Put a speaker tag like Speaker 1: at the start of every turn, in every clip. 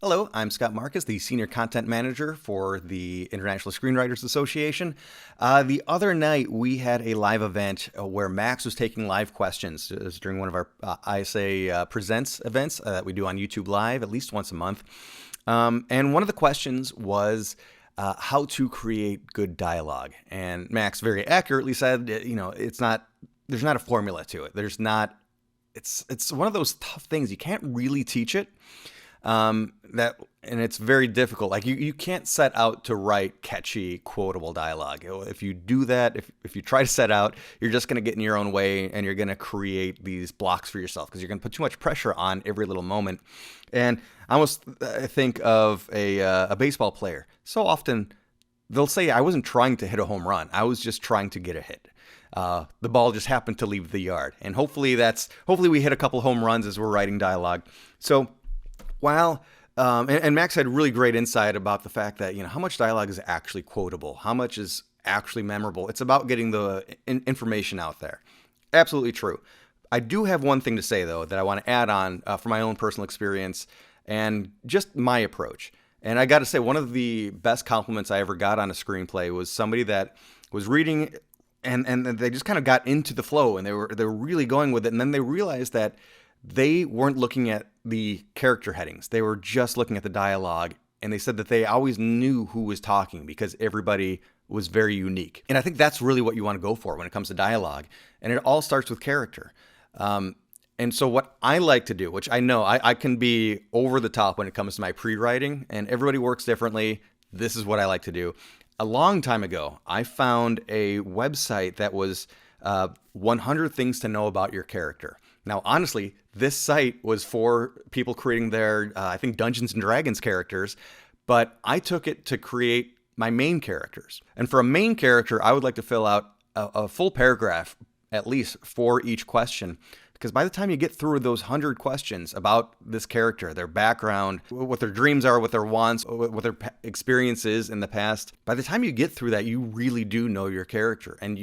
Speaker 1: Hello, I'm Scott Markus, the Senior Content Manager for the International Screenwriters Association. The other night, we had a live event where Max was taking live questions. It was during one of our ISA Presents events that we do on YouTube Live at least once a month. And one of the questions was how to create good dialogue. And Max very accurately said, there's not a formula to it. It's one of those tough things. You can't really teach it. And it's very difficult. Like you can't set out to write catchy, quotable dialogue. If you do that, if you try to set out, you're just going to get in your own way and you're going to create these blocks for yourself because you're going to put too much pressure on every little moment. And I almost think of a baseball player. So often they'll say, I wasn't trying to hit a home run. I was just trying to get a hit. The ball just happened to leave the yard. And hopefully we hit a couple home runs as we're writing dialogue. So while and Max had really great insight about the fact that how much dialogue is actually quotable, how much is actually memorable. It's about getting the information out there. Absolutely true. I do have one thing to say though that I want to add on from my own personal experience and just my approach. And I got to say, one of the best compliments I ever got on a screenplay was somebody that was reading and they just kind of got into the flow and they were really going with it, and then they realized that they weren't looking at the character headings. They were just looking at the dialogue. And they said that they always knew who was talking because everybody was very unique. And I think that's really what you want to go for when it comes to dialogue. And it all starts with character. And so what I like to do, which I know I can be over the top when it comes to my pre-writing, and everybody works differently. This is what I like to do. A long time ago, I found a website that was 100 things to know about your character. Now, honestly, this site was for people creating their, I think, Dungeons and Dragons characters, but I took it to create my main characters. And for a main character, I would like to fill out a full paragraph, at least for each question, because by the time you get through those 100 questions about this character, their background, what their dreams are, what their wants, what their experiences in the past, by the time you get through that, you really do know your character, and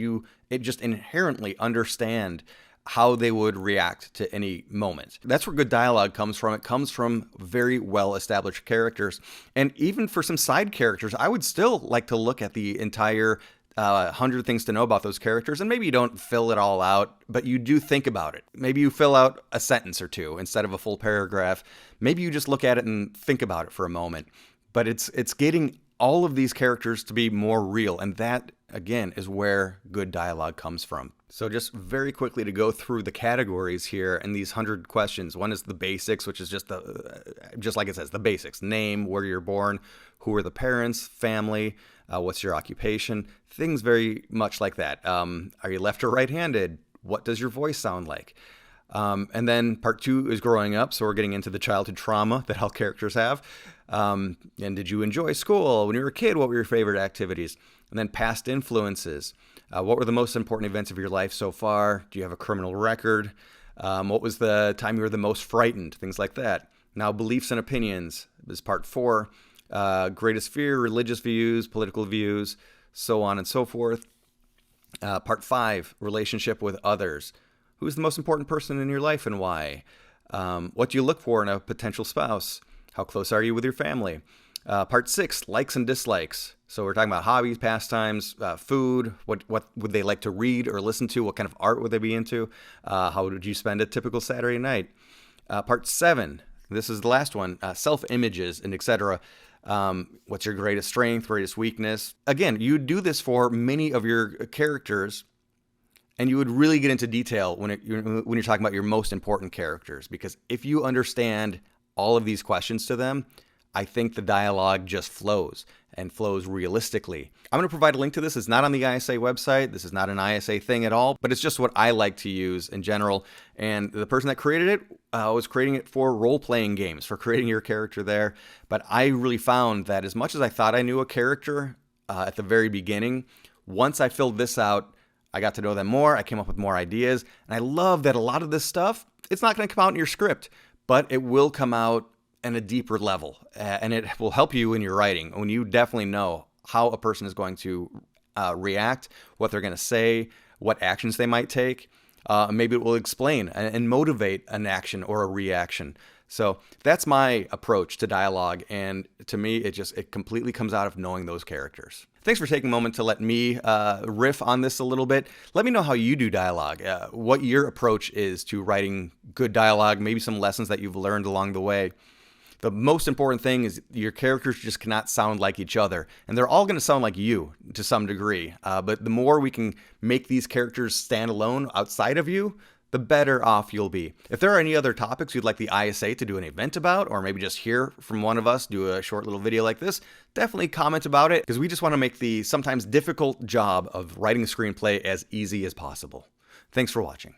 Speaker 1: it just inherently understand how they would react to any moment. That's where good dialogue comes from. It comes from very well-established characters. And even for some side characters, I would still like to look at the entire 100 things to know about those characters. And maybe you don't fill it all out, but you do think about it. Maybe you fill out a sentence or two instead of a full paragraph. Maybe you just look at it and think about it for a moment. But it's getting all of these characters to be more real. And that, again, is where good dialogue comes from. So just very quickly to go through the categories here in these 100 questions. One is the basics, which is just like it says, the basics. Name, where you're born, who are the parents, family, what's your occupation, things very much like that. Are you left or right-handed? What does your voice sound like? And then part 2 is growing up. So we're getting into the childhood trauma that all characters have. And did you enjoy school? When you were a kid, what were your favorite activities? And then past influences. What were the most important events of your life so far? Do you have a criminal record? What was the time you were the most frightened? Things like that. Now, beliefs and opinions is part 4. Greatest fear, religious views, political views, so on and so forth. Part 5, relationship with others. Who's the most important person in your life and why? What do you look for in a potential spouse? How close are you with your family? Part 6, likes and dislikes. So we're talking about hobbies, pastimes, food. What would they like to read or listen to? What kind of art would they be into? How would you spend a typical Saturday night? Part 7, this is the last one, self-images and etc. What's your greatest strength, greatest weakness? Again, you do this for many of your characters, and you would really get into detail when you're talking about your most important characters, because if you understand all of these questions to them, I think the dialogue just flows and flows realistically. I'm going to provide a link to this. It's not on the ISA website. This is not an ISA thing at all, but it's just what I like to use in general. And the person that created it was creating it for role-playing games, for creating your character there. But I really found that as much as I thought I knew a character at the very beginning, once I filled this out, I got to know them more. I came up with more ideas. And I love that a lot of this stuff, it's not going to come out in your script, but it will come out in a deeper level, and it will help you in your writing when you definitely know how a person is going to react, what they're going to say, what actions they might take. Maybe it will explain and motivate an action or a reaction. So that's my approach to dialogue, and to me, it completely comes out of knowing those characters. Thanks for taking a moment to let me riff on this a little bit. Let me know how you do dialogue, what your approach is to writing good dialogue, maybe some lessons that you've learned along the way. The most important thing is your characters just cannot sound like each other, and they're all going to sound like you to some degree. But the more we can make these characters stand alone outside of you, the better off you'll be. If there are any other topics you'd like the ISA to do an event about, or maybe just hear from one of us do a short little video like this, definitely comment about it, because we just want to make the sometimes difficult job of writing a screenplay as easy as possible. Thanks for watching.